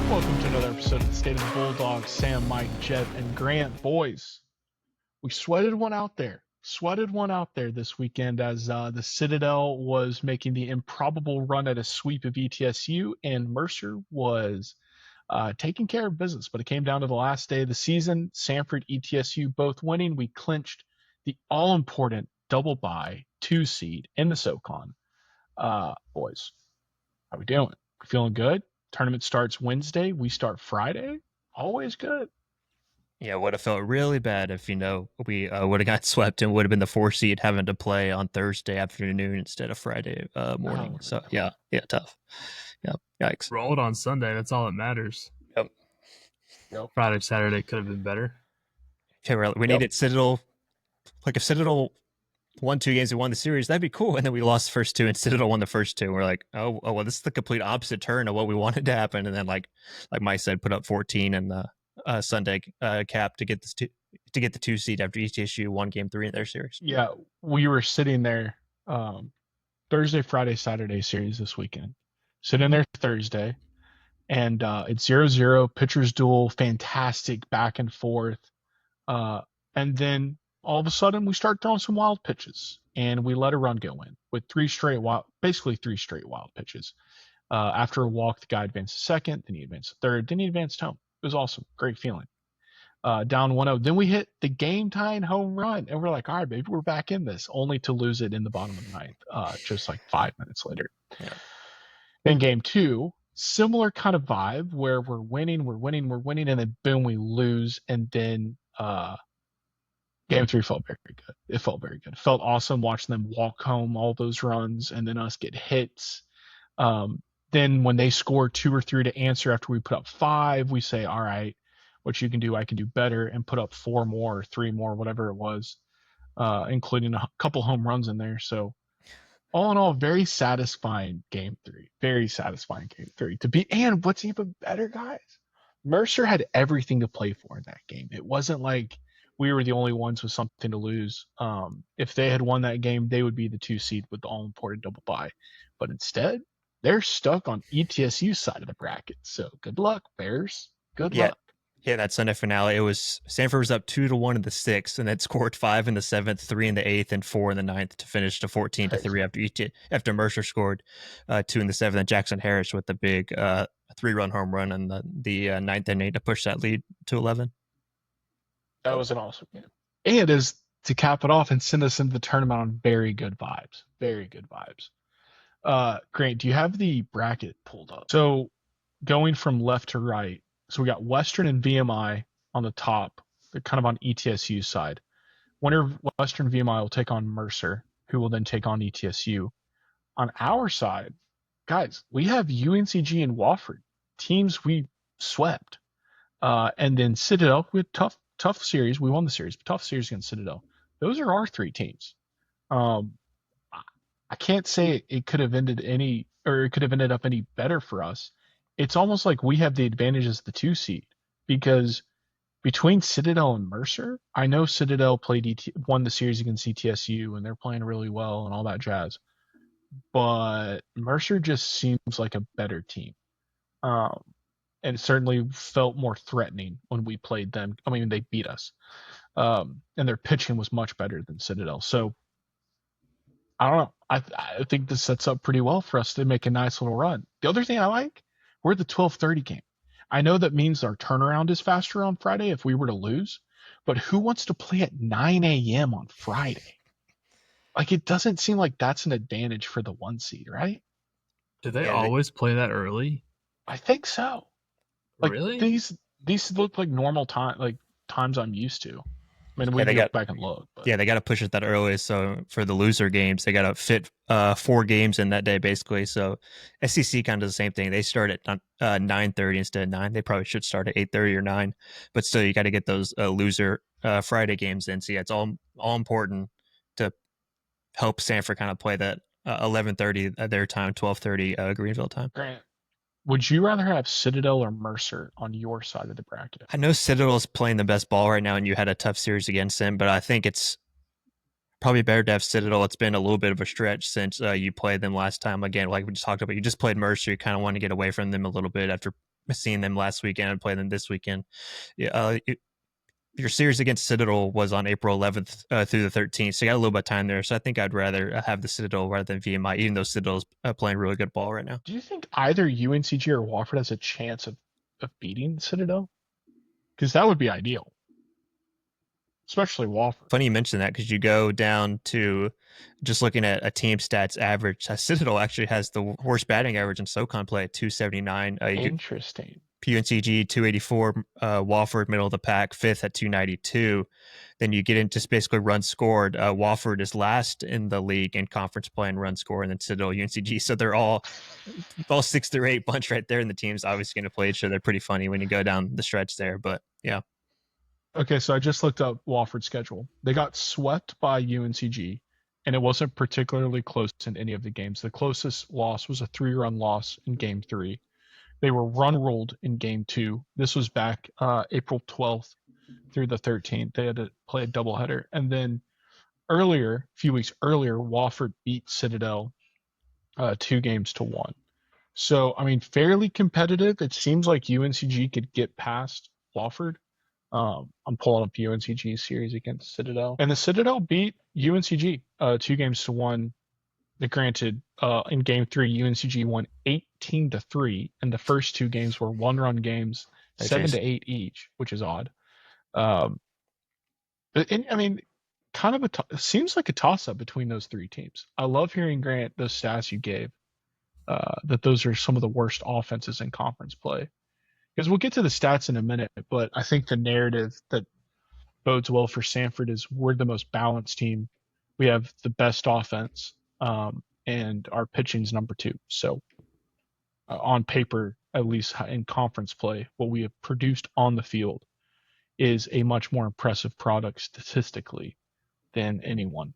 Welcome to another episode of the State of the Bulldogs. Sam, Mike, Jeff, and Grant. Boys, we sweated one out there. This weekend as the Citadel was making the improbable run at a sweep of ETSU, and Mercer was taking care of business. But it came down to the last day of the season. Samford, ETSU both winning. We clinched the all-important double bye 2 seed in the SoCon. Boys, how we doing? Feeling good? Tournament starts Wednesday. We start Friday. Always good. Yeah, would have felt really bad if, we would have got swept and would have been the 4 seed having to play on Thursday afternoon instead of Friday morning. Oh, so, yeah, tough. Yeah, yikes. Roll it on Sunday. That's all that matters. Yep. Friday, Saturday could have been better. Okay, we needed Citadel. Like, if Citadel won 2 games and won the series, that'd be cool. And then we lost the first 2 and Citadel won the first 2. We're like, oh, well, this is the complete opposite turn of what we wanted to happen. And then, like Mike said, put up 14 and the Sunday cap to get the 2 seed after ETSU won game 3 in their series. Yeah, we were sitting there Thursday, Friday, Saturday series this weekend. Sitting there Thursday, and it's 0-0, pitchers duel, fantastic back and forth. And then all of a sudden we start throwing some wild pitches, and we let a run go in with 3 straight wild pitches. After a walk, the guy advanced to second, then he advanced to third, then he advanced home. It was awesome. Great feeling. Down 1-0. Then we hit the game-tying home run, and we're like, all right, baby, we're back in this, only to lose it in the bottom of the ninth, just like 5 minutes later. Yeah. Then game 2, similar kind of vibe where we're winning, and then boom, we lose. And then game 3 felt very good. It felt very good. It felt awesome watching them walk home all those runs and then us get hits. Then when they score 2 or 3 to answer after we put up 5, we say, all right, what you can do, I can do better, and put up 4 more or 3 more, whatever it was, including a couple home runs in there. So all in all, very satisfying game 3. Very satisfying game 3 to be. And what's even better, guys, Mercer had everything to play for in that game. It wasn't like we were the only ones with something to lose. If they had won that game, they would be the 2 seed with the all-important double bye. But instead, they're stuck on ETSU's side of the bracket. So good luck, Bears. Good luck. Yeah, that Sunday finale, it was Samford was up 2-1 in the 6th, and then scored 5 in the 7th, 3 in the 8th, and 4 in the 9th to finish to 14-3 after Mercer scored 2 in the 7th, and Jackson Harris with the big 3-run home run in the 9th inning to push that lead to 11. That was an awesome game. And as to cap it off and send us into the tournament on very good vibes. Very good vibes. Grant, do you have the bracket pulled up? So going from left to right, so we got Western and VMI on the top. They're kind of on ETSU's side. Winner of Western VMI will take on Mercer, who will then take on ETSU. On our side, guys, we have UNCG and Wofford, teams we swept. And then Citadel, we had tough series. We won the series, but tough series against Citadel. Those are our 3 teams. I can't say it could have ended up any better for us. It's almost like we have the advantage as the 2 seed, because between Citadel and Mercer, I know Citadel won the series against ETSU and they're playing really well and all that jazz, but Mercer just seems like a better team. And it certainly felt more threatening when we played them. I mean, they beat us. And their pitching was much better than Citadel. So I don't know. I think this sets up pretty well for us to make a nice little run. The other thing I like, we're the 12:30 game. I know that means our turnaround is faster on Friday if we were to lose, but who wants to play at 9 a.m. on Friday? Like, it doesn't seem like that's an advantage for the 1 seed, right? Do they always play that early? I think so. Like, really? These look like normal times I'm used to. I mean, we can go back and look. But. Yeah, they got to push it that early. So for the loser games, they got to fit 4 games in that day, basically. So SEC kind of does the same thing. They start at 9:30 instead of 9. They probably should start at 8:30 or 9. But still, you got to get those loser Friday games in. So yeah, it's all important to help Samford kind of play that 11:30 at their time, 12:30 Greenville time. Grant, would you rather have Citadel or Mercer on your side of the bracket? I know Citadel's playing the best ball right now, and you had a tough series against them, but I think it's probably better to have Citadel. It's been a little bit of a stretch since you played them last time. Again, like we just talked about, you just played Mercer. You kind of want to get away from them a little bit after seeing them last weekend and playing them this weekend. Yeah, your series against Citadel was on April 11th through the 13th, so you got a little bit of time there. So I think I'd rather have the Citadel rather than VMI, even though Citadel's playing really good ball right now. Do you think either UNCG or Wofford has a chance of beating Citadel? Because that would be ideal, especially Wofford. Funny you mention that because you go down to just looking at a team stats average. Citadel actually has the worst batting average in SoCon play at 279. Interesting. UNCG 284, Wofford middle of the pack, fifth at 292. Then you get into basically runs scored. Wofford is last in the league in conference play and run score, and then Citadel, UNCG. So they're all 6 through 8 bunch right there, and the team's obviously going to play each other. Pretty funny when you go down the stretch there, but yeah. Okay, so I just looked up Wofford's schedule. They got swept by UNCG, and it wasn't particularly close in any of the games. The closest loss was a 3-run loss in Game 3. They were run-rolled in Game 2. This was back April 12th through the 13th. They had to play a doubleheader. And then a few weeks earlier, Wofford beat Citadel 2-1. So, I mean, fairly competitive. It seems like UNCG could get past Wofford. I'm pulling up UNCG's series against Citadel, and the Citadel beat UNCG 2-1. Granted, in Game 3, UNCG won 18-3, and the first 2 games were one-run games, 7-8 each, which is odd. But I mean, kind of seems like a toss-up between those 3 teams. I love hearing, Grant, those stats you gave, that those are some of the worst offenses in conference play. Because we'll get to the stats in a minute, but I think the narrative that bodes well for Samford is we're the most balanced team. We have the best offense, and our pitching's number 2. So on paper, at least in conference play, what we have produced on the field is a much more impressive product statistically than anyone,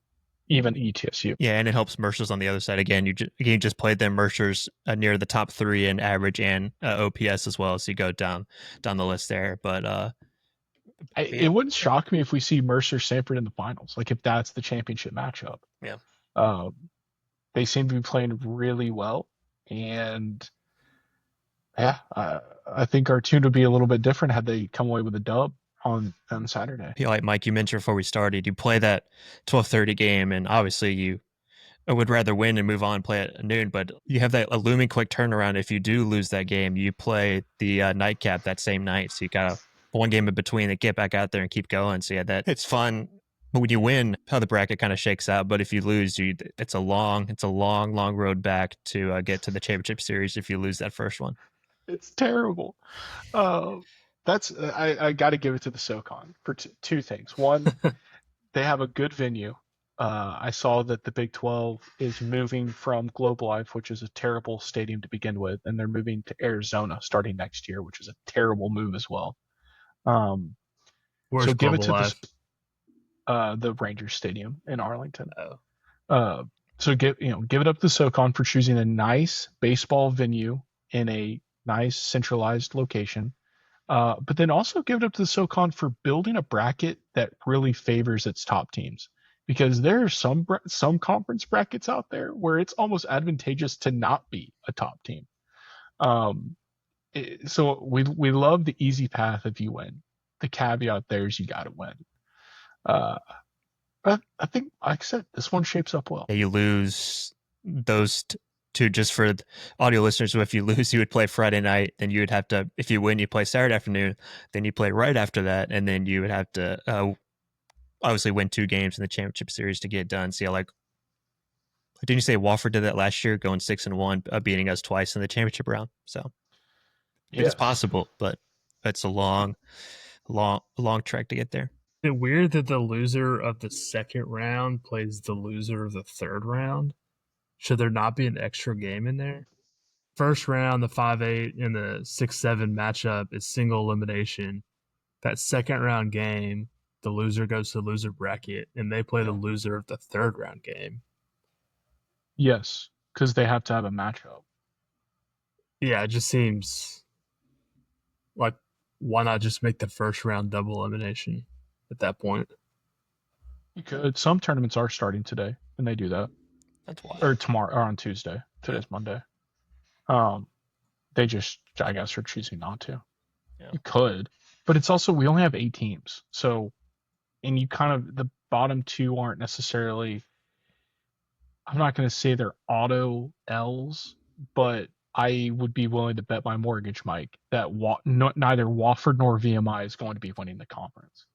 even ETSU. Yeah, and it helps Mercer's on the other side. Again, you just played them. Mercer's near the top 3 in average and OPS as well. So you go down the list there. But it wouldn't shock me if we see Mercer Samford in the finals, like if that's the championship matchup. Yeah. They seem to be playing really well, and yeah, I think our tune would be a little bit different had they come away with a dub on Saturday. Yeah, like Mike, you mentioned before we started, you play that 12:30 game, and obviously you would rather win and move on and play at noon, but you have that a looming quick turnaround. If you do lose that game, you play the nightcap that same night, so you got one game in between and get back out there and keep going. So yeah, that it's fun. But when you win, how the bracket kind of shakes out. But if you lose, it's a long road back to get to the championship series if you lose that first one. It's terrible. I got to give it to the SoCon for 2 things. One, they have a good venue. I saw that the Big 12 is moving from Globe Life, which is a terrible stadium to begin with, and they're moving to Arizona starting next year, which is a terrible move as well. Where's so give Global it to Life? The Rangers Stadium in Arlington. So give it up to SoCon for choosing a nice baseball venue in a nice centralized location. But then also give it up to the SoCon for building a bracket that really favors its top teams, because there are some conference brackets out there where it's almost advantageous to not be a top team. So we love the easy path if you win. The caveat there is you got to win. But I think, like I said, this one shapes up well. Yeah, you lose those two, just for audio listeners. So if you lose, you would play Friday night. Then you would have to, if you win, you play Saturday afternoon. Then you play right after that, and then you would have to obviously win 2 games in the championship series to get done. See, didn't you say Wofford did that last year, going 6-1, beating us twice in the championship round? So I think it's possible, but it's a long trek to get there. Is it weird that the loser of the second round plays the loser of the third round? Should there not be an extra game in there? First round, the 5-8 and the 6-7 matchup is single elimination. That second round game, the loser goes to the loser bracket, and they play the loser of the third round game. Yes, because they have to have a matchup. Yeah, it just seems like, why not just make the first round double elimination at that point? You could. Some tournaments are starting today, and they do that. That's wild. Or tomorrow, or on Tuesday. Today's Monday. They just, I guess, are choosing not to. Yeah. You could, but it's also we only have 8 teams, so and you kind of the bottom 2 aren't necessarily. I'm not going to say they're auto L's, but I would be willing to bet my mortgage, Mike, that neither Wofford nor VMI is going to be winning the conference.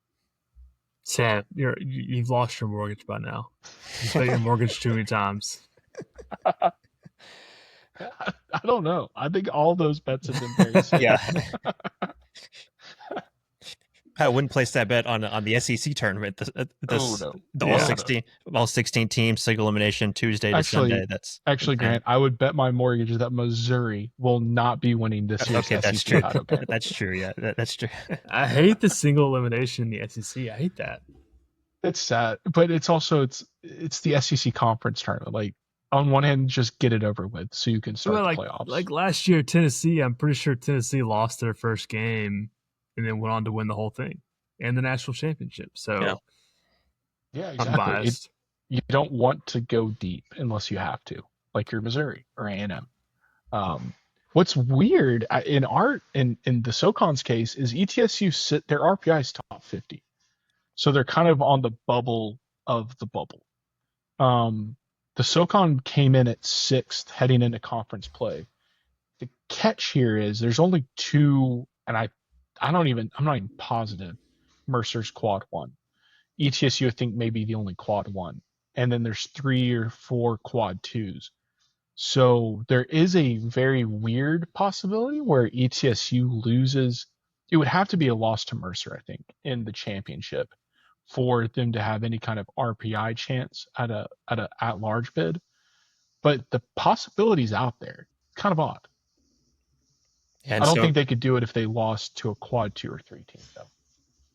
Sam, you've lost your mortgage by now. You bet your mortgage too many times. I don't know. I think all those bets have been very safe. Yeah. I wouldn't place that bet on the SEC tournament. All 16 teams, single elimination, Tuesday to Sunday. That's actually insane. Grant. I would bet my mortgage that Missouri will not be winning this year's SEC that's true. title game. That's true. Yeah, that's true. I hate the single elimination in the SEC. I hate that. It's sad, but it's also it's the SEC conference tournament. Like on one hand, just get it over with so you can start the playoffs. Like last year, Tennessee. I'm pretty sure Tennessee lost their first game and then went on to win the whole thing and the national championship. So yeah, exactly. I'm biased. You don't want to go deep unless you have to, like you're Missouri or A&M. What's weird in the SoCon's case is ETSU their RPI is top 50, so they're kind of on the bubble of the bubble. The SoCon came in at 6th heading into conference play. The catch here is there's only 2, and I'm not even positive. Mercer's quad 1. ETSU I think maybe the only quad 1, and then there's 3 or 4 quad 2s. So there is a very weird possibility where ETSU loses. It would have to be a loss to Mercer, I think, in the championship for them to have any kind of RPI chance at a at-large bid. But the possibility's out there. It's kind of odd. And I don't think they could do it if they lost to a quad 2 or 3 team, though.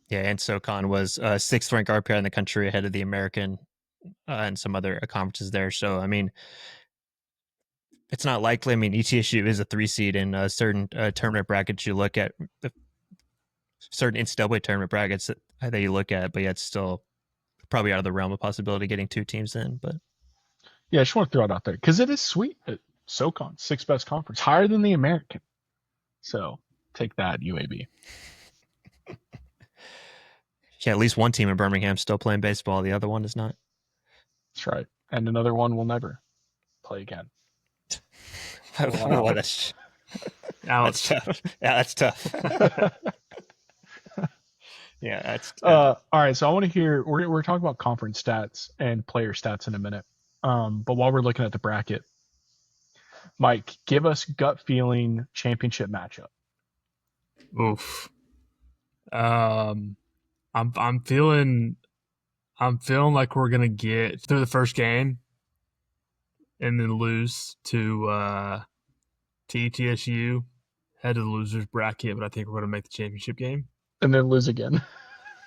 Yeah, and SoCon was 6th ranked RPI in the country, ahead of the American and some other conferences there. So, I mean, it's not likely. I mean, ETSU is a 3 seed in certain tournament brackets. You look at certain NCAA tournament brackets that you look at, but yeah, it's still probably out of the realm of possibility getting 2 teams in. But yeah, I just want to throw it out there because it is sweet. SoCon, 6th best conference, higher than the American. So take that, UAB. Yeah, at least one team in Birmingham still playing baseball. The other one is not. That's right. And another one will never play again. Well, that's tough. Yeah, that's tough. Yeah, that's all right. So I want to hear. We're talking about conference stats and player stats in a minute. But while we're looking at the bracket, Mike, give us gut feeling championship matchup. Oof. I'm feeling like we're gonna get through the first game and then lose to ETSU, head of the losers bracket, but I think we're gonna make the championship game. And then lose again.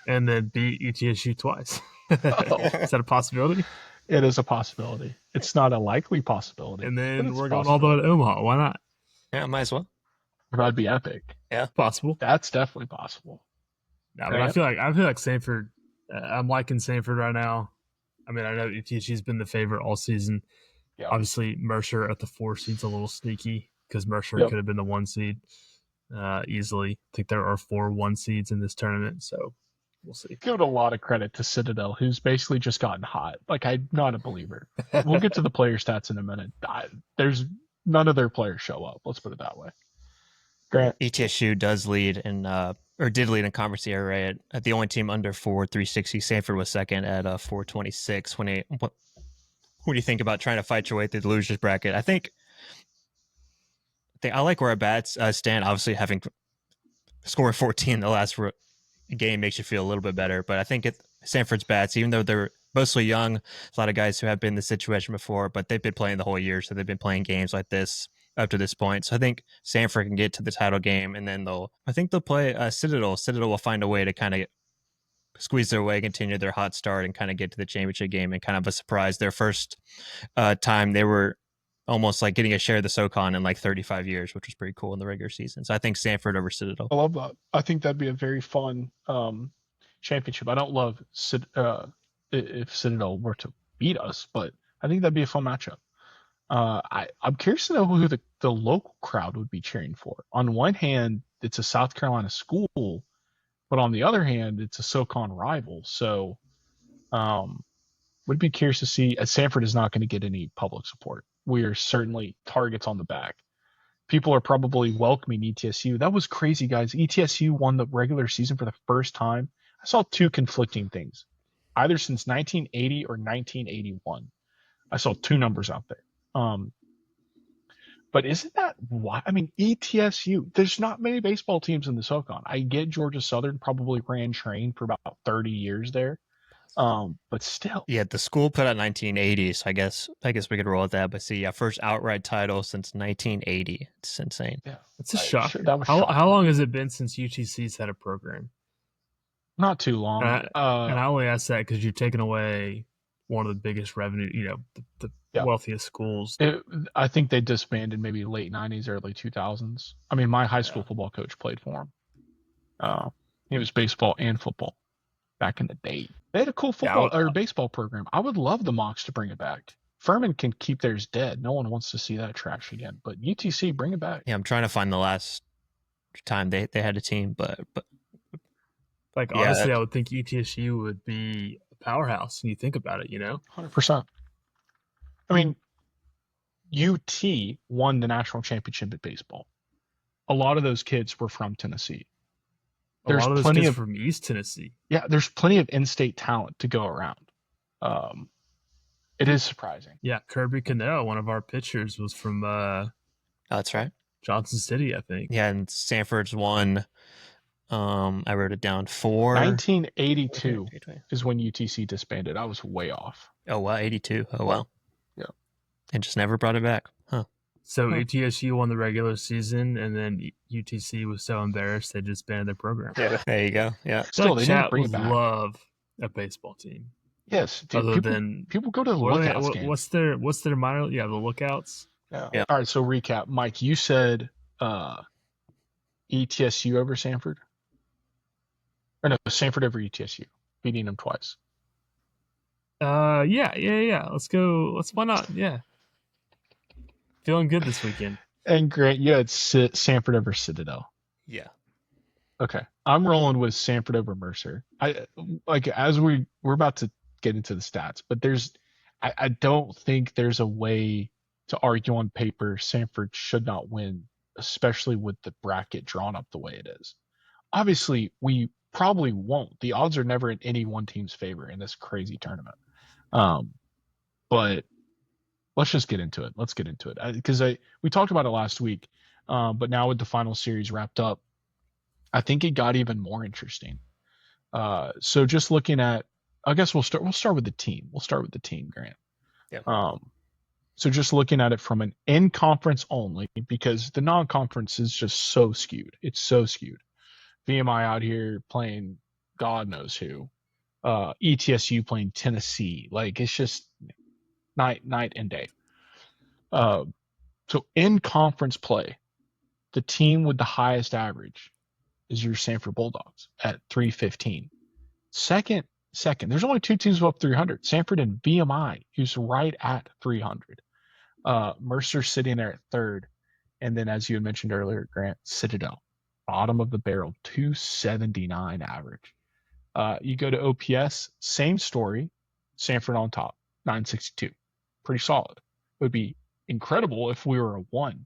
And then beat ETSU twice. Is that a possibility? It is a possibility. It's not a likely possibility. And then we're going all the way to Omaha. Why not? Yeah, might as well. That'd be epic. Yeah, possible. That's definitely possible. No, but I feel like Samford. I'm liking Samford right now. I mean, I know ETSU's been the favorite all season. Yeah. Obviously, Mercer at the 4 seed's a little sneaky because Mercer could have been the 1 seed easily. I think there are 4 1 seeds in this tournament, so we'll see. Give a lot of credit to Citadel, who's basically just gotten hot. Like, I'm not a believer. We'll get to the player stats in a minute. There's none of their players show up. Let's put it that way. Grant. ETSU does lead did lead in conference ERA at the only team under 4.360. Samford was second at 4.26. What do you think about trying to fight your way through the losers bracket? I think I like where our bats stand. Obviously, having scoring 14 in the last game makes you feel a little bit better. But I think Samford's bats, even though they're mostly young, a lot of guys who have been in this situation before, but they've been playing the whole year, so they've been playing games like this up to this point. So I think Samford can get to the title game, and then they'll play Citadel. Citadel will find a way to kind of squeeze their way, continue their hot start, and kind of get to the championship game. And kind of a surprise, their first time they were almost like getting a share of the SoCon in like 35 years, which was pretty cool in the regular season. So I think Samford over Citadel. I love that. I think that'd be a very fun championship. I don't love if Citadel were to beat us, but I think that'd be a fun matchup. I'm curious to know who the local crowd would be cheering for. On one hand, it's a South Carolina school, but on the other hand, it's a SoCon rival. So, would be curious to see. As Samford is not going to get any public support. We are certainly targets on the back. People are probably welcoming ETSU. That was crazy, guys. ETSU won the regular season for the first time. I saw two conflicting things, either since 1980 or 1981. I saw two numbers out there. But isn't that why? I mean, ETSU, there's not many baseball teams in the SoCon. I get Georgia Southern probably ran train for about 30 years there. But still. Yeah, the school put out 1980, so I guess we could roll with that. But see, yeah, first outright title since 1980. It's insane. Yeah. It's a shocker. That was How long has it been since UTC's had a program? Not too long. And I only ask that because you've taken away one of the biggest revenue, the wealthiest schools. I think they disbanded maybe late 90s, early 2000s. I mean, my high school football coach played for him. He was baseball and football back in the day. They had a cool football or baseball program. I would love the Mocs to bring it back. Furman can keep theirs dead. No one wants to see that trash again. But UTC, bring it back. Yeah, I'm trying to find the last time they had a team, but honestly, I would think ETSU would be a powerhouse when you think about it, 100%. I mean, UT won the national championship at baseball. A lot of those kids were from Tennessee. There's a lot of those kids from East Tennessee. Yeah, there's plenty of in-state talent to go around. It is surprising. Yeah, Kirby Cannell, one of our pitchers, was from that's right, Johnson City, I think. Yeah, and Samford's won. I wrote it down for 1982 is when UTC disbanded. I was way off. Oh wow, 82. Oh wow. Yeah. And just never brought it back. Huh. So ETSU won the regular season, and then UTC was so embarrassed they disbanded their program. Yeah, there you go. Yeah. Still, they didn't bring it would back. love a baseball team. Yes, dude, people go to the Lookouts game. What's their minor? Yeah, the Lookouts. Yeah. All right, so recap. Mike, you said ETSU over Samford? Or no, Samford over ETSU, beating them twice. Yeah. Let's go. Why not? Yeah. Feeling good this weekend. And Grant, you had Samford over Citadel. Yeah. Okay. I'm rolling with Samford over Mercer. As we're about to get into the stats, but I don't think there's a way to argue on paper Samford should not win, especially with the bracket drawn up the way it is. Obviously, we probably won't. The odds are never in any one team's favor in this crazy tournament. But let's just get into it. Let's get into it because we talked about it last week, but now with the final series wrapped up, I think it got even more interesting. So just looking at, I guess we'll start with the team. We'll start with the team, Grant. Yeah. So just looking at it from an in-conference only, because the non-conference is just so skewed. It's so skewed. VMI out here playing God knows who. ETSU playing Tennessee. Like, it's just night and day. So in conference play, the team with the highest average is your Samford Bulldogs at 315. Second, there's only two teams above 300. Samford and VMI, who's right at 300. Mercer sitting there at third. And then, as you had mentioned earlier, Grant, Citadel, bottom of the barrel, 279 average. You go to OPS, same story. Samford on top, 962. Pretty solid. It would be incredible if we were a 1.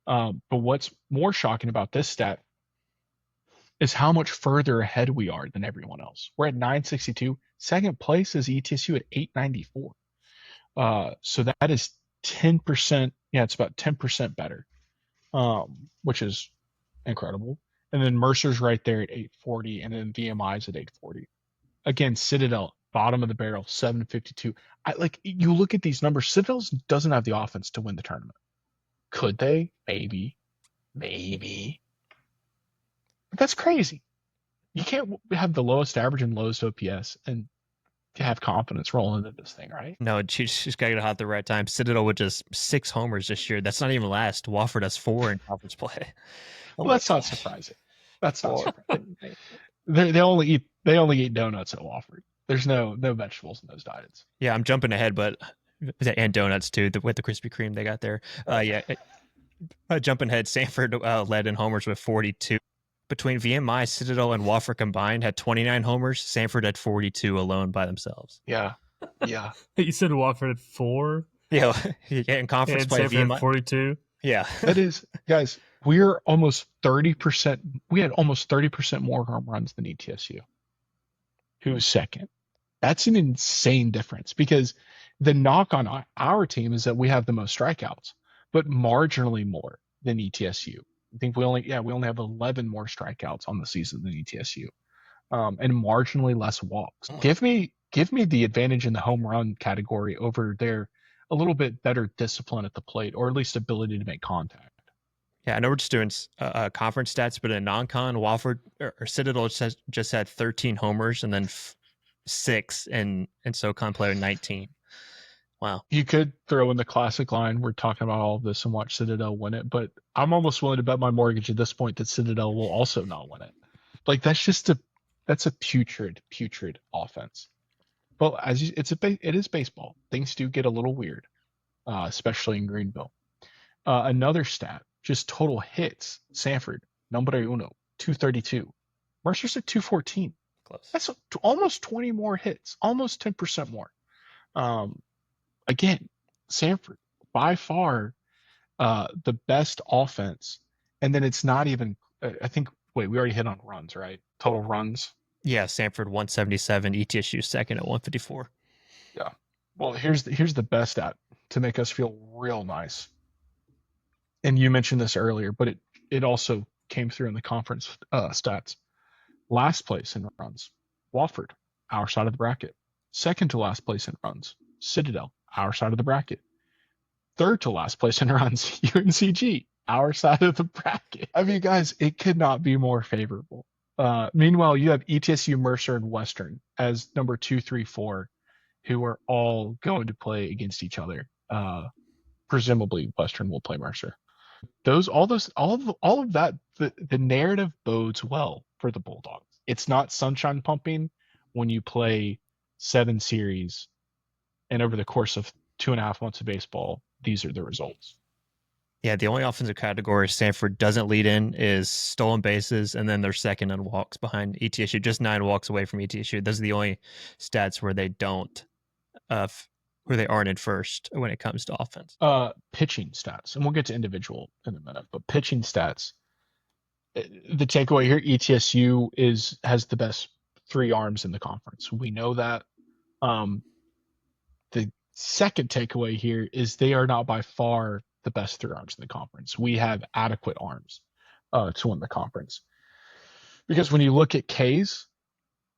But what's more shocking about this stat is how much further ahead we are than everyone else. We're at 962. Second place is ETSU at 894. So that is 10%. Yeah, it's about 10% better, which is incredible. And then Mercer's right there at 840, and then VMI's at 840. Again, Citadel, bottom of the barrel, 752. You look at these numbers, Citadel doesn't have the offense to win the tournament. Could they? Maybe. But that's crazy. You can't have the lowest average and lowest OPS and have confidence rolling into this thing, right? No, she's got to get hot at the right time. Citadel with just 6 homers this year. That's not even last. Wofford has 4 in conference play. Well, that's not surprising. That's not surprising. They only eat donuts at Wofford. There's no vegetables in those diets. Yeah, I'm jumping ahead, but And donuts too, with the Krispy Kreme they got there. Jumping ahead, Samford led in homers with 42. Between VMI, Citadel, and Wofford combined had 29 homers. Samford had 42 alone by themselves. Yeah. Yeah. You said Watford had 4. Yeah, in conference And play, Sanford VMI. had 42. Yeah. That is, guys, we're almost 30%. We had almost 30% more home runs than ETSU, who's second. That's an insane difference because the knock on our team is that we have the most strikeouts, but marginally more than ETSU. I think we only have 11 more strikeouts on the season than ETSU, and marginally less walks. Give me the advantage in the home run category over their a little bit better discipline at the plate, or at least ability to make contact. Yeah, I know we're just doing conference stats, but in non-con, Wofford or Citadel just had 13 homers and then 6, and SoCon play with 19. Wow. You could throw in the classic line, we're talking about all of this and watch Citadel win it, but I'm almost willing to bet my mortgage at this point that Citadel will also not win it. Like that's a putrid offense. But it is baseball. Things do get a little weird, especially in Greenville. Another stat, just total hits. Samford, numero uno, 232. Mercer's at 214. Close. That's almost 20 more hits, almost 10% more. Again, Samford, by far the best offense. And then it's not even, I think, we already hit on runs, right? Total runs. Yeah, Samford 177, ETSU second at 154. Yeah. Well, here's the best stat to make us feel real nice. And you mentioned this earlier, but it also came through in the conference stats. Last place in runs, Wofford, our side of the bracket. Second to last place in runs, Citadel, our side of the bracket. Third to last place in runs, UNCG, our side of the bracket. I mean, guys, it could not be more favorable. Meanwhile, you have ETSU, Mercer, and Western as number 2, 3, 4, who are all going to play against each other. Presumably, Western will play Mercer. All of that, the narrative bodes well for the Bulldogs. It's not sunshine pumping when you play 7 series, and over the course of 2.5 months of baseball, these are the results. Yeah, the only offensive category Samford doesn't lead in is stolen bases, and then they're second in walks behind ETSU, just 9 walks away from ETSU. Those are the only stats where they don't, where they aren't in first when it comes to offense. Pitching stats, and we'll get to individual in a minute, but pitching stats. The takeaway here, ETSU has the best 3 arms in the conference. We know that. The second takeaway here is they are not by far the best 3 arms in the conference. We have adequate arms to win the conference. Because when you look at K's,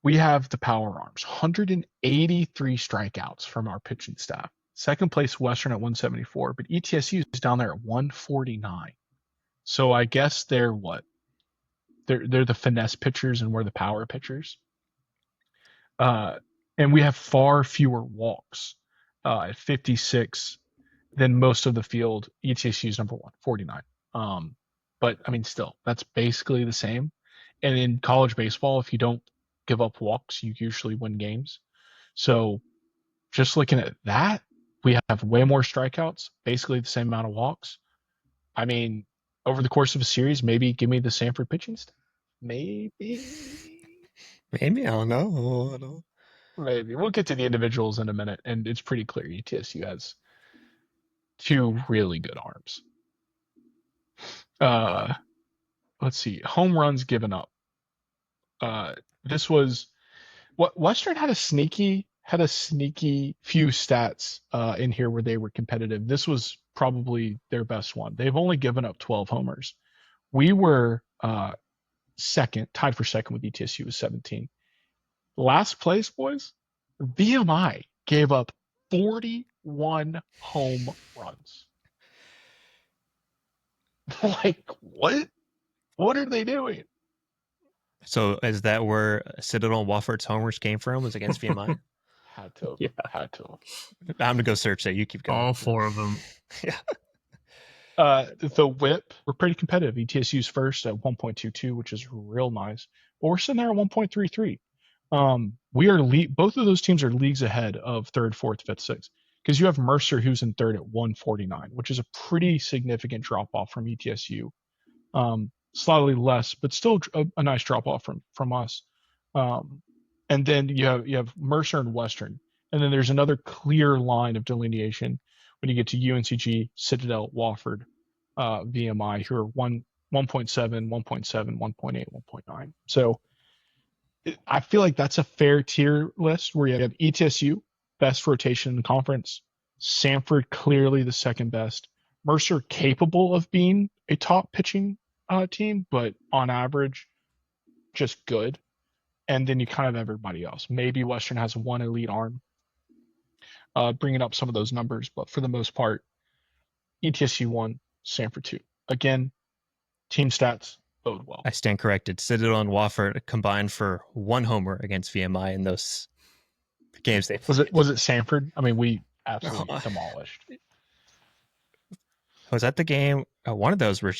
we have the power arms, 183 strikeouts from our pitching staff. Second place, Western at 174, but ETSU is down there at 149. So I guess they're what? They're the finesse pitchers and we're the power pitchers. And we have far fewer walks at 56 than most of the field. ETSU is number 1, 49. But I mean, still, that's basically the same. And in college baseball, if you don't give up walks, you usually win games. So just looking at that, we have way more strikeouts, basically the same amount of walks. I mean, over the course of a series, maybe give me the Samford pitching staff. Maybe. I don't know. Maybe. We'll get to the individuals in a minute, and it's pretty clear ETSU has 2 really good arms. Let's see. Home runs given up. This was what Western had a sneaky few stats in here where they were competitive. This was probably their best one. They've only given up 12 homers. We were second, tied for second with ETSU with 17. Last place, boys, VMI gave up 41 home runs. Like, what? What are they doing? So is that where Citadel and Wofford's homers came from? Was against VMI? Had to. Yeah. Had to. I'm gonna go search that. You keep going. All 4 of them. Yeah. The whip, we're pretty competitive. ETSU's first at 1.22, which is real nice. But we're sitting there at 1.33. We are both of those teams are leagues ahead of third, fourth, fifth, sixth. because you have Mercer who's in third at 149, which is a pretty significant drop off from ETSU. Slightly less, but still a nice drop off from us. And then you have Mercer and Western, and then there's another clear line of delineation when you get to UNCG, Citadel, Wofford, VMI, who are 1.7, 1.7, 1.8, 1.9. So I feel like that's a fair tier list where you have ETSU, best rotation in the conference, Samford clearly the second best, Mercer capable of being a top pitching team, but on average, just good. And then you kind of have everybody else. Maybe Western has one elite arm, bringing up some of those numbers, but for the most part, ETSU 1, Samford 2. Again, team stats bode well. I stand corrected. Citadel and Wofford combined for 1 homer against VMI in those games they played. Was it Samford? I mean, we absolutely demolished. Was that the game? One of those were.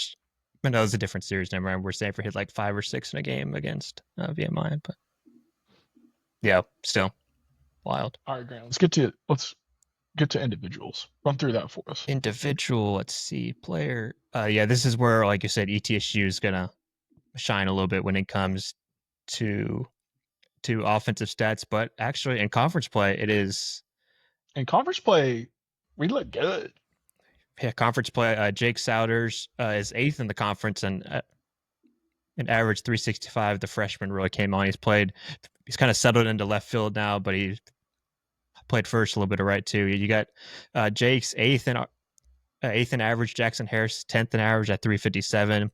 No, it was a different series. Never mind. Where Samford hit like 5 or 6 in a game against VMI, but yeah, still wild. All right, Grant. Let's get to individuals. Run through that for us. Individual. Let's see. Player. Yeah, this is where, like you said, ETSU is gonna shine a little bit when it comes to offensive stats. But actually, in conference play, it is. In conference play, we look good. Yeah, conference play. Jake Souders is 8th in the conference and an average 365. The freshman really came on. He's kind of settled into left field now, but he played first, a little bit of right too. You got Jake's 8th in average. Jackson Harris 10th in average at 357.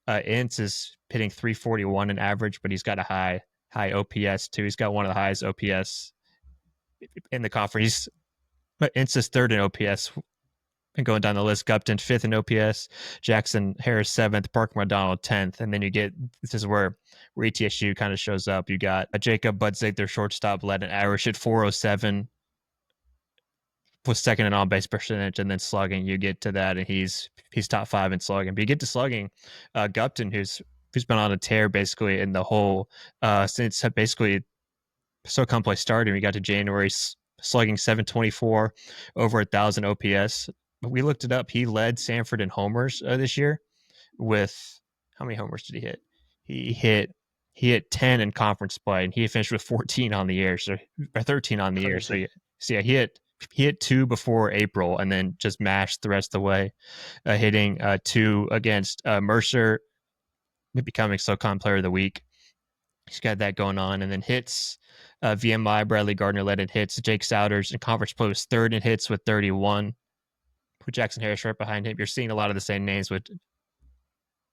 Ince is hitting 341 in average, but he's got a high OPS too. He's got one of the highest OPS in the conference. Ince is 3rd in OPS. And going down the list, Gupton 5th in OPS, Jackson Harris 7th, Parker McDonald 10th, and then this is where ETSU kind of shows up. You got Jacob Budzig, their shortstop, led an average at 407, was 2nd in on-base percentage, and then slugging. You get to that, and he's top 5 in slugging. But you get to slugging, Gupton, who's been on a tear basically in the whole since basically SoCon play started. We got to January, slugging 724, over 1,000 OPS. We looked it up. He led Samford in homers this year with how many homers did he hit? He hit 10 in conference play, and he finished with 14 on the year, or 13 on the year. So yeah, he hit 2 before April, and then just mashed the rest of the way, hitting 2 against Mercer, becoming SoCon Player of the Week. He's got that going on, and then hits. VMI Bradley Gardner led in hits. Jake Souders in conference play was 3rd in hits with 31. With Jackson Harris right behind him. You're seeing a lot of the same names with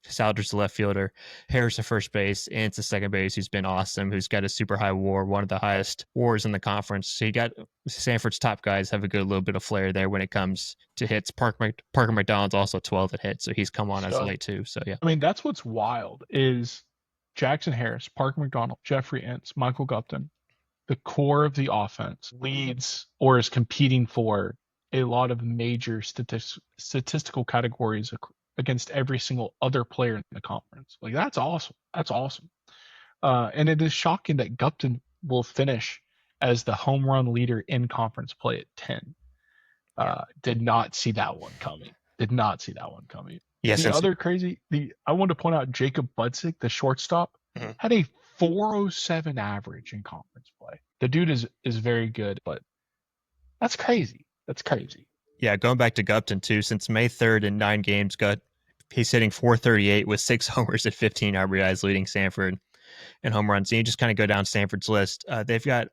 Souders, the left fielder, Harris, the first base, and the second base, who's been awesome, who's got a super high WAR, one of the highest WARs in the conference. So you got Samford's top guys have a good little bit of flair there when it comes to hits. Parker McDonald's also 12th at hits, so he's come on as late too. So yeah. I mean, that's what's wild is Jackson Harris, Parker McDonald, Jeffrey Ince, Michael Gupton, the core of the offense leads or is competing for a lot of major statistical categories against every single other player in the conference. Like, that's awesome. That's awesome. And it is shocking that Gupton will finish as the home run leader in conference play at 10. Did not see that one coming. Yes. I want to point out Jacob Budzig, the shortstop, had a 407 average in conference play. The dude is very good, but that's crazy. Yeah, going back to Gupton too, since May 3rd in 9 games, he's hitting 438 with 6 homers at 15 RBIs, leading Samford in home runs. And you just kind of go down Samford's list. They've got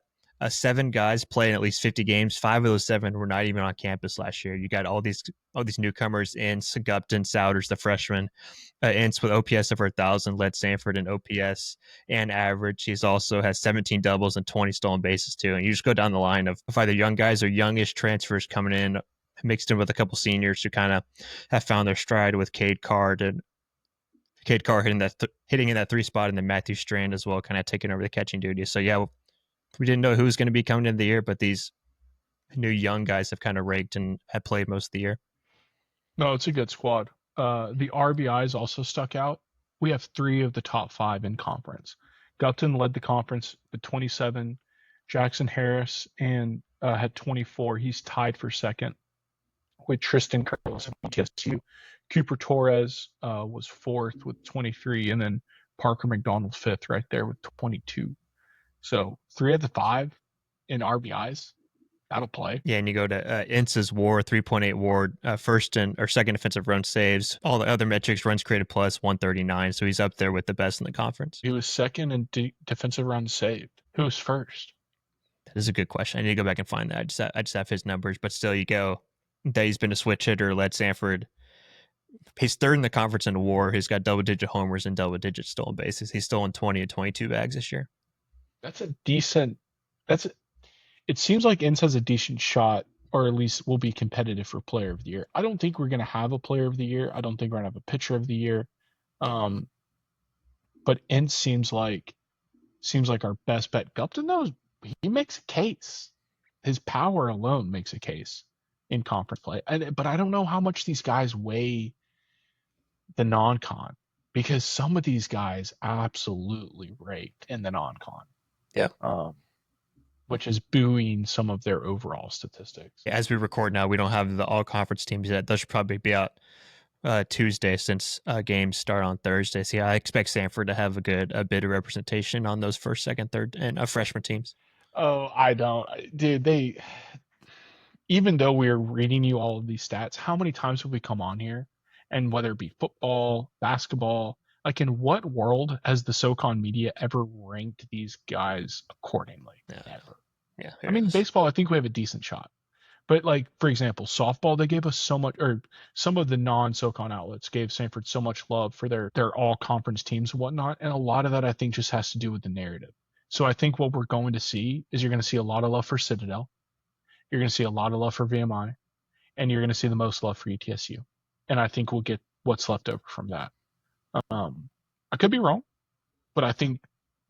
7 guys playing at least 50 games. 5 of those 7 were not even on campus last year. You got all these newcomers in Gupton, Souders, the freshman, Ince with OPS over 1,000, led Samford in OPS and average. He's also has 17 doubles and 20 stolen bases too. And you just go down the line of either young guys or youngish transfers coming in, mixed in with a couple seniors who kind of have found their stride with Cade Card hitting in that 3 spot, and then Matthew Strand as well, kind of taking over the catching duty. So yeah, we didn't know who was going to be coming into the year, but these new young guys have kind of raked and have played most of the year. No, it's a good squad. The RBIs also stuck out. We have 3 of the top 5 in conference. Gupton led the conference with 27. Jackson Harris and had 24. He's tied for second with Tristan Carlos and TSU. Cooper Torres was fourth with 23, and then Parker McDonald fifth right there with 22. So 3 of the 5 in RBIs. That'll play. Yeah, and you go to Ince's WAR, 3.8 WAR, first and or second defensive run saves. All the other metrics, runs created plus 139. So he's up there with the best in the conference. He was second in defensive runs saved. Who was first? That is a good question. I need to go back and find that. I just have his numbers, but still, you go that he's been a switch hitter, led Samford. He's third in the conference in WAR. He's got double-digit homers and double-digit stolen bases. He's stolen 20 and 22 bags this year. That's a decent. It seems like Ince has a decent shot, or at least will be competitive for Player of the Year. I don't think we're going to have a Player of the Year. I don't think we're going to have a Pitcher of the Year. But Ince seems like our best bet. Gupton, though, he makes a case. His power alone makes a case in conference play. But I don't know how much these guys weigh the non-con, because some of these guys absolutely raked in the non-con. Yeah. Which is buoying some of their overall statistics. As we record now, we don't have the all-conference teams yet. Those should probably be out Tuesday, since games start on Thursday. So yeah, I expect Samford to have a bit of representation on those first, second, third, and freshman teams. Oh, I don't. Dude, even though we're reading you all of these stats, how many times have we come on here? And whether it be football, basketball, like in what world has the SoCon media ever ranked these guys accordingly? Never. Yeah. I mean, baseball, I think we have a decent shot. But like, for example, softball, they gave us so much, or some of the non-SoCon outlets gave Samford so much love for their all-conference teams and whatnot. And a lot of that, I think, just has to do with the narrative. So I think what we're going to see is you're going to see a lot of love for Citadel. You're going to see a lot of love for VMI. And you're going to see the most love for ETSU. And I think we'll get what's left over from that. I could be wrong, but I think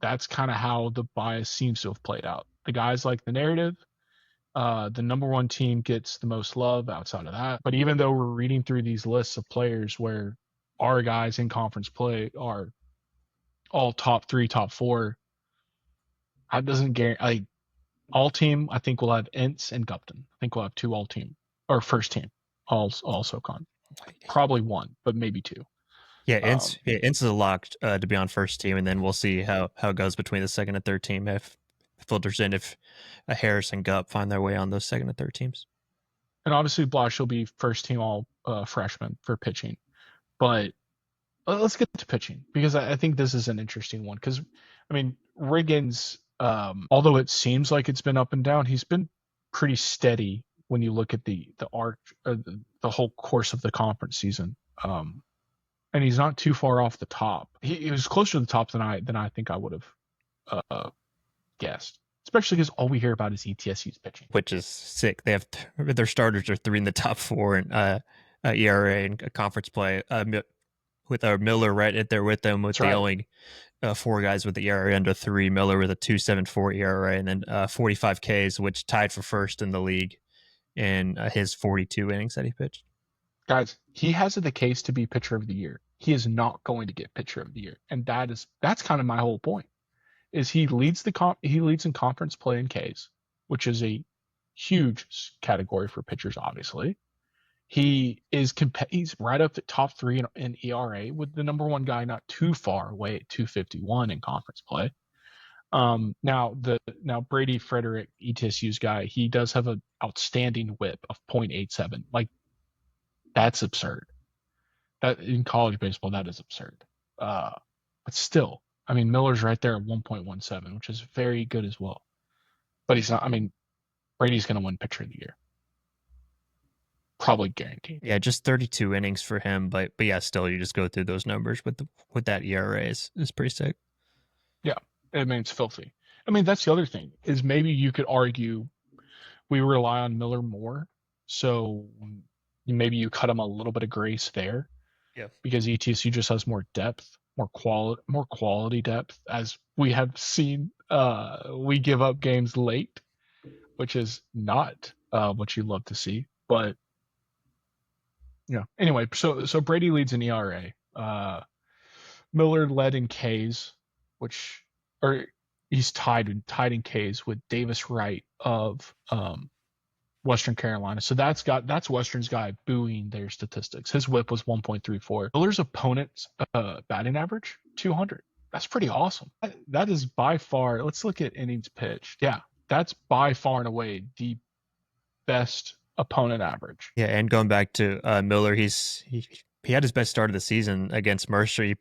that's kind of how the bias seems to have played out. The guys like the narrative. The number one team gets the most love outside of that. But even though we're reading through these lists of players where our guys in conference play are all top 3, top 4, that doesn't guarantee. Like, all team, I think we'll have Ince and Gupton. I think we'll have 2 all team, or first team, all SoCon. Probably 1, but maybe 2. Yeah, Ince is a lock to be on first team, and then we'll see how it goes between the second and third team if filters in if Harris and Gup find their way on those second and third teams. And obviously Blash will be first team all freshman for pitching. But let's get to pitching, because I think this is an interesting one. Because, I mean, Riggins, although it seems like it's been up and down, he's been pretty steady when you look at the arc, the whole course of the conference season. And he's not too far off the top. He was closer to the top than I think I would have guessed. Especially because all we hear about is ETSU's pitching, which is sick. They have their starters are 3 in the top 4 in ERA and conference play. With Miller right there with them, with the only 4 guys with the ERA under 3. Miller with a 2.74 ERA, and then 45 Ks, which tied for first in the league in his 42 innings that he pitched. Guys, he has the case to be pitcher of the year. He is not going to get pitcher of the year, and that's kind of my whole point. Is he leads in conference play in Ks, which is a huge category for pitchers, obviously. He's right up at top 3 in ERA, with the number 1 guy not too far away at 251 in conference play. Now Brady Frederick, ETSU's guy, he does have an outstanding whip of 0.87. Like, that's absurd. That in college baseball, that is absurd. But still, I mean, Miller's right there at 1.17, which is very good as well. But he's not. I mean, Brady's going to win pitcher of the year. Probably guaranteed. Yeah, just 32 innings for him, but yeah, still, you just go through those numbers with that ERA is pretty sick. Yeah, I mean, it's filthy. I mean, that's the other thing, is maybe you could argue we rely on Miller more, so maybe you cut him a little bit of grace there. Yeah, because ETSU just has more depth, more quality depth, as we have seen. We give up games late, which is not what you love to see. But yeah. Anyway, so Brady leads in ERA. Miller led in Ks, He's tied in Ks with Davis Wright of Western Carolina. So that's Western's guy booing their statistics. His whip was 1.34. Miller's opponent's batting average 200. That's pretty awesome. That is by far. Let's look at innings pitched. Yeah, that's by far and away the best opponent average. Yeah, and going back to Miller, he had his best start of the season against Mercer. He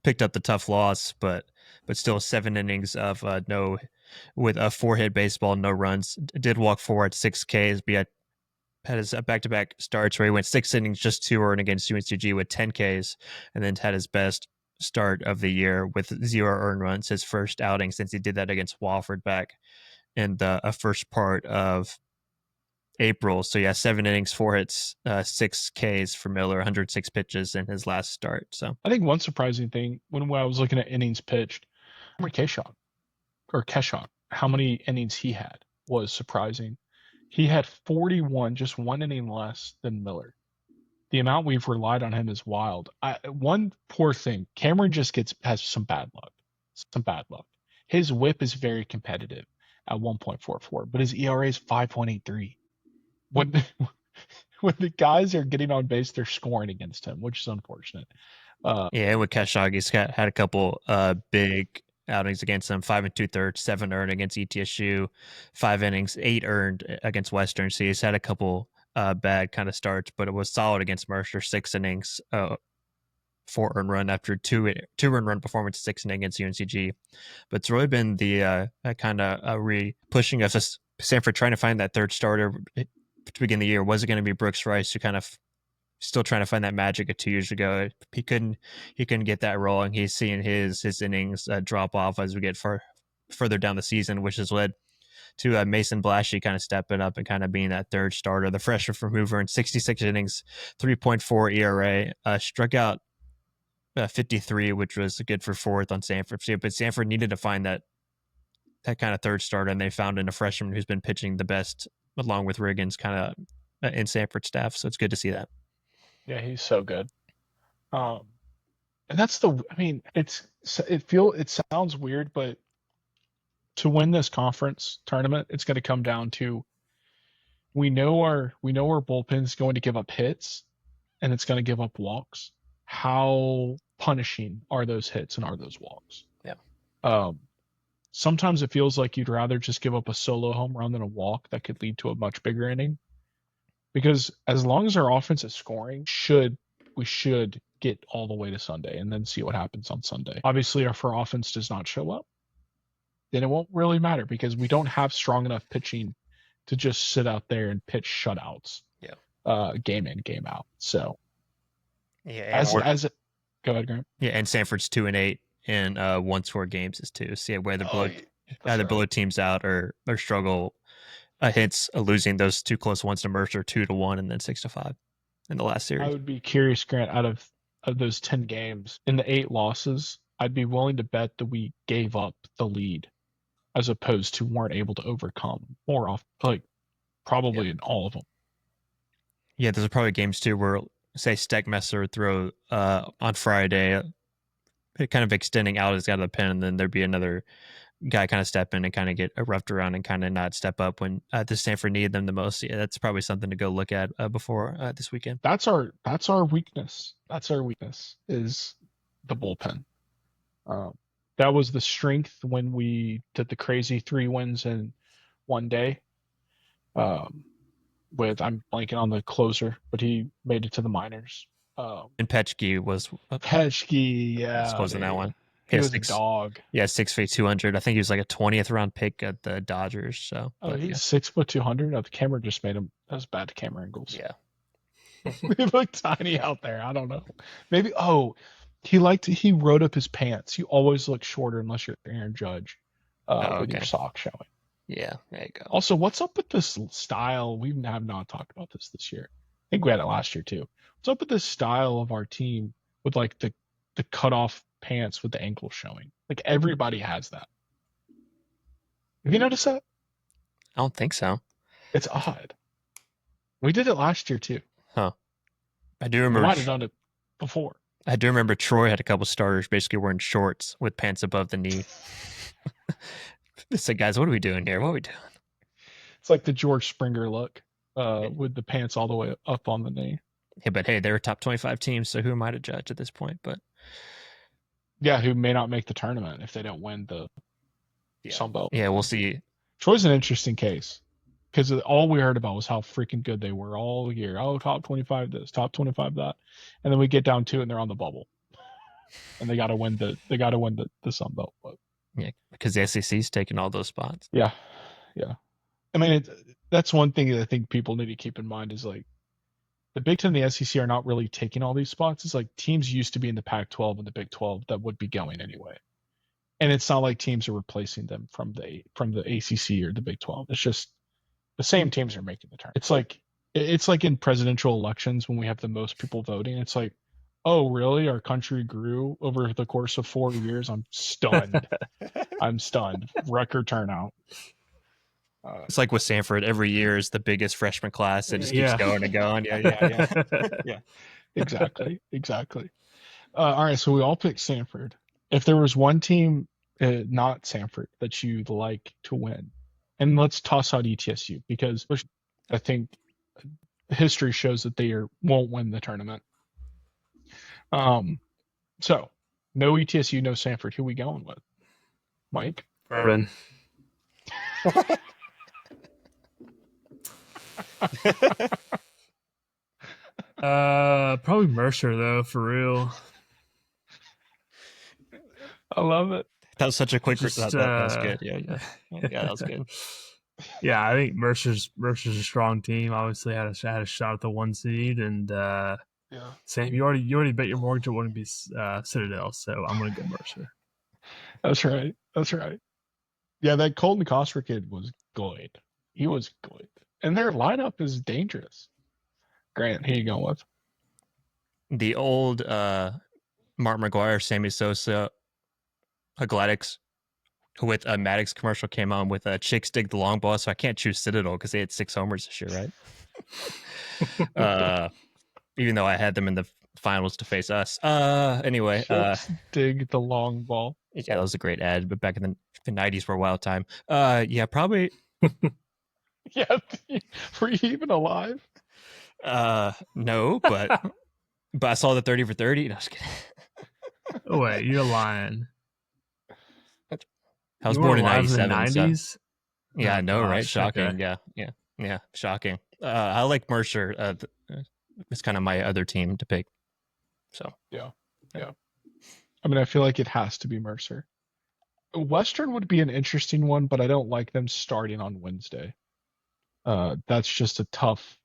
picked up the tough loss, but still 7 innings of no, with a 4-hit baseball, no runs. Did walk 4 at 6 Ks, but had his back-to-back starts where he went 6 innings, just 2 earned against UNCG with 10 Ks, and then had his best start of the year with 0 earned runs, his first outing since he did that against Wofford back in the first part of April. So yeah, 7 innings, 4 hits, 6 Ks for Miller, 106 pitches in his last start. So I think one surprising thing when I was looking at innings pitched, Keshaw, how many innings he had was surprising. He had 41, just 1 inning less than Miller. The amount we've relied on him is wild. One poor thing, Cameron just has some bad luck. His whip is very competitive at 1.44, but his ERA is 5.83. When the guys are getting on base, they're scoring against him, which is unfortunate. Yeah, with Keshaw, he's had a couple big outings against them. 5 2/3, 7 earned against ETSU, 5 innings, 8 earned against Western. So he's had a couple bad kind of starts, but it was solid against Mercer. 6 innings, 4 earned run after 2 earned run performance, 6 innings against UNCG. But it's really been the kind of pushing of Samford trying to find that third starter to begin the year. Was it going to be Brooks Rice, who kind of still trying to find that magic of 2 years ago? He couldn't get that rolling. He's seeing his innings drop off as we get further down the season, which has led to Mason Blashy kind of stepping up and kind of being that third starter. The freshman from Hoover in 66 innings, 3.4 ERA, struck out 53, which was good for 4th on Samford. But Samford needed to find that kind of third starter, and they found in a freshman who's been pitching the best along with Riggins kind of in Samford staff. So it's good to see that. Yeah, he's so good. And that's it sounds weird, but to win this conference tournament, it's going to come down to we know our bullpen's going to give up hits and it's going to give up walks. How punishing are those hits and are those walks? Yeah. Sometimes it feels like you'd rather just give up a solo home run than a walk that could lead to a much bigger inning. Because as long as our offense is scoring, we should get all the way to Sunday and then see what happens on Sunday. Obviously, if our offense does not show up, then it won't really matter because we don't have strong enough pitching to just sit out there and pitch shutouts. Yeah. Game in, game out. So yeah, go ahead, Graham. Yeah, and Sanford's 2-8 in 1-score games is too. So yeah, whether blow teams out or struggle hits losing those 2 close ones to Mercer 2-1 and then 6-5 in the last series. I would be curious, Grant, out of those 10 games, in the 8 losses, I'd be willing to bet that we gave up the lead as opposed to weren't able to overcome more off, probably in all of them. Yeah, there's probably games too where, say, Steckmesser would throw on Friday, kind of extending out his out of the pen, and then there'd be another guy kind of step in and kind of get roughed around and kind of not step up when the Stanford needed them the most. Yeah, that's probably something to go look at before this weekend. That's our weakness. That's our weakness is the bullpen. That was the strength when we did the crazy 3 wins in one day. With I'm blanking on the closer, but he made it to the minors. And Petchke was closing that one. He was a dog. Yeah, 6 feet 200. I think he was like a 20th round pick at the Dodgers. So, he's 6 foot 200. The camera just made him. That was bad camera angles. Yeah, he looked tiny out there. I don't know. Maybe. He rode up his pants. You always look shorter unless you're Aaron Judge, with your socks showing. Yeah, there you go. Also, what's up with this style? We have not talked about this year. I think we had it last year too. What's up with this style of our team with like the cut off pants with the ankle showing? Like everybody has that. Have you noticed that? I don't think so. It's odd. We did it last year too. Huh. I do remember. We might have done it before. I do remember Troy had a couple starters basically wearing shorts with pants above the knee. It's like, guys, what are we doing here? What are we doing? It's like the George Springer look, with the pants all the way up on the knee. Yeah, but hey, they're a top 25 team, so who am I to judge at this point? But Yeah, who may not make the tournament if they don't win the Sun Belt. yeah, we'll see. Troy's an interesting case because all we heard about was how freaking good they were all year. Oh, top 25 this, top 25 that, and then we get down to it and they're on the bubble, and they got to win the Sun Belt. But Yeah, because the SEC's taking all those spots. yeah. I mean, that's one thing that I think people need to keep in mind is like the Big Ten and the SEC are not really taking all these spots. It's like teams used to be in the Pac-12 and the Big 12 that would be going anyway, and it's not like teams are replacing them from the ACC or the Big 12. It's just the same teams are making the tournament. It's like in presidential elections when we have the most people voting. It's like, oh, really? Our country grew over the course of 4 years. I'm stunned. I'm stunned. Record turnout. It's like with Samford, every year is the biggest freshman class. It just keeps going and going. Yeah. Exactly. All right, so we all picked Samford. If there was one team, not Samford, that you'd like to win, and let's toss out ETSU because I think history shows that they won't win the tournament. So no ETSU, no Samford. Who we going with? Mike? Urban. Probably Mercer though, for real. I love it. That was such a quick. That was good. Yeah, that was good. Yeah, I think Mercer's a strong team. Obviously, had a shot at the 1 seed, and Sam, you already bet your mortgage it wouldn't be Citadel, so I'm gonna go Mercer. That's right. Yeah, that Colton Costner kid was good. He was good, and their lineup is dangerous. Grant, who you going with? The old Mark McGuire, Sammy Sosa, Agletics with a Maddox commercial came on with a Chicks Dig the Long Ball, so I can't choose Citadel because they had 6 homers this year, right? Even though I had them in the finals to face us. Anyway. Chicks Dig the Long Ball. Yeah, that was a great ad, but back in the 90s were a wild time. Yeah, probably. Yeah, were you even alive? No, but I saw the 30 for 30. No, I was kidding. Oh, wait, you're lying. I was born in 97. 90s? So. Yeah, I know, right? Shocking. Okay. Yeah, shocking. I like Mercer. It's kind of my other team to pick. So yeah. I mean, I feel like it has to be Mercer. Western would be an interesting one, but I don't like them starting on Wednesday. That's a tough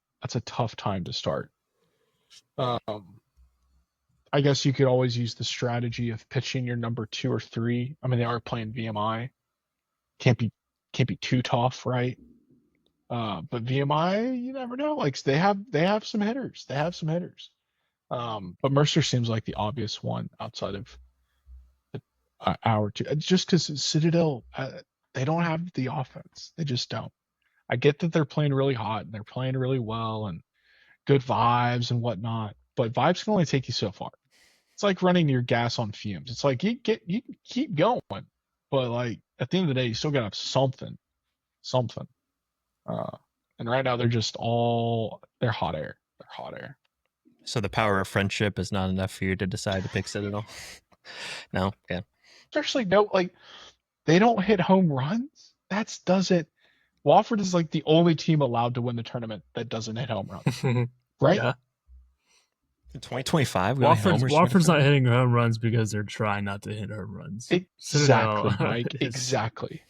time to start. I guess you could always use the strategy of pitching your number 2 or 3. I mean, they are playing VMI. Can't be too tough, right? But VMI, you never know. Like they have some hitters. But Mercer seems like the obvious one outside of our two. Just because Citadel, they don't have the offense. They just don't. I get that they're playing really hot and they're playing really well and good vibes and whatnot, but vibes can only take you so far. It's like running your gas on fumes. It's like you can keep going, but like at the end of the day, you still gotta have something. And right now they're hot air. They're hot air. So the power of friendship is not enough for you to decide to pick Citadel. No, yeah. Especially they don't hit home runs. Wofford is like the only team allowed to win the tournament that doesn't hit home runs. Right? Yeah. In 2025, Wofford's not hitting home runs because they're trying not to hit home runs. Exactly, Mike. Exactly.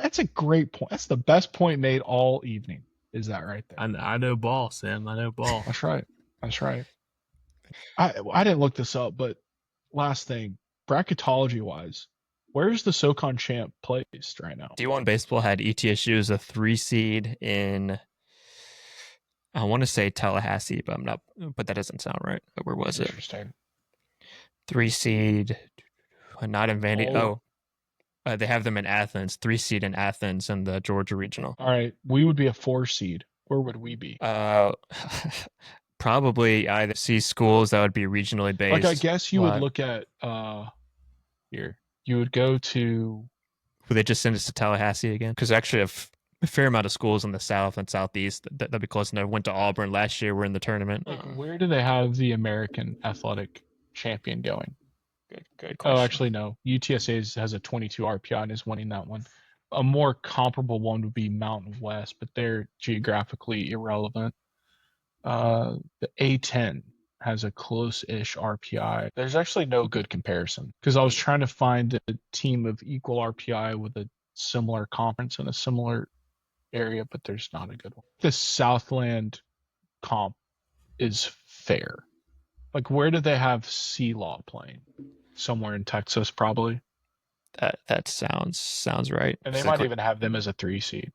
That's a great point. That's the best point made all evening. Is that right there? I know ball, Sam. I know ball. That's right. I didn't look this up, but last thing, bracketology wise, where's the SoCon champ placed right now? D1 Baseball had ETSU as a 3 seed in, I want to say Tallahassee, but that doesn't sound right. But where was it? Interesting. 3 seed, not in Vandy. They have them in Athens, 3 seed in Athens in the Georgia regional. All right, we would be a 4 seed. Where would we be? Probably either C schools that would be regionally based. Like I guess you would look at here. You would go to Would they just send us to Tallahassee again? Because actually, a fair amount of schools in the South and Southeast that'd be close enough. Went to Auburn last year. We're in the tournament. where do they have the American athletic champion going? Good Oh, question. actually, no. UTSA has a 22 RPI and is winning that one. A more comparable one would be Mountain West, but they're geographically irrelevant. The A10 has a close-ish RPI. There's actually no good comparison because I was trying to find a team of equal RPI with a similar conference in a similar area, but there's not a good one. The Southland comp is fair. Like, where do they have C-Law playing? Somewhere in Texas, probably. That sounds right. And they might even have them as a 3 seed.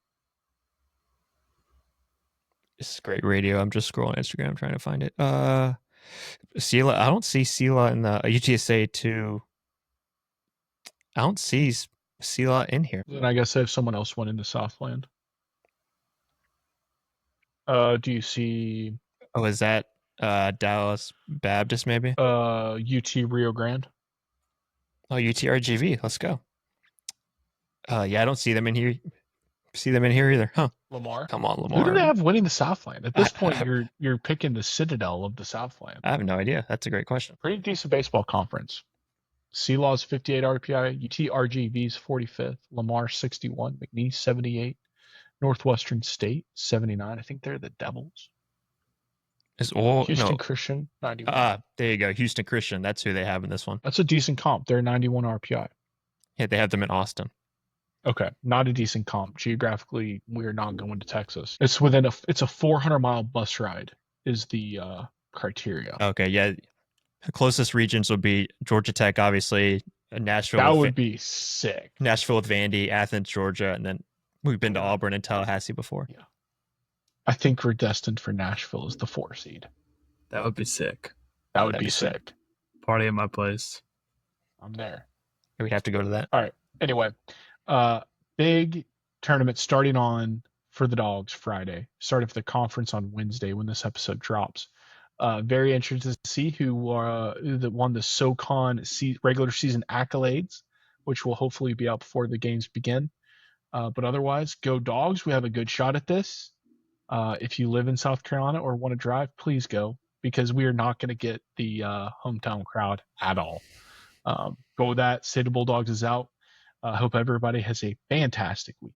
This is great radio. I'm just scrolling Instagram trying to find it. Sela. I don't see Sela in the UTSA 2. I don't see Sela in here. Then I guess they have someone else winning the Southland. Do you see Oh, is that Dallas Baptist maybe? UT Rio Grande? Oh, UTRGV. Let's go. Yeah, I don't see them in here. See them in here either, huh? Lamar. Come on, Who Lamar. do they have winning the Southland? At this point, you're picking the Citadel of the Southland. I have no idea. That's a great question. Pretty decent baseball conference. C-Law's 58 RPI, UTRGV's 45th, Lamar 61, McNeese 78, Northwestern State 79. I think they're the Devils. Houston Christian 91. There you go. Houston Christian. That's who they have in this one. That's a decent comp. They're 91 RPI. Yeah, they have them in Austin. Okay, not a decent comp. Geographically, we're not going to Texas. It's a 400-mile bus ride is the criteria. Okay, yeah. The closest regions would be Georgia Tech, obviously, Nashville. That would be sick. Nashville with Vandy, Athens, Georgia, and then we've been to Auburn and Tallahassee before. Yeah. I think we're destined for Nashville as the 4 seed. That would be sick. That would be sick. Party at my place. I'm there. We'd have to go to that. All right. Anyway, big tournament starting on for the Dogs Friday. Started for the conference on Wednesday when this episode drops. Very interested to see who won the SoCon regular season accolades, which will hopefully be out before the games begin. But otherwise, go Dogs. We have a good shot at this. If you live in South Carolina or want to drive, please go, because we are not going to get the hometown crowd at all. Go with that. Say the Bulldogs is out. I hope everybody has a fantastic week.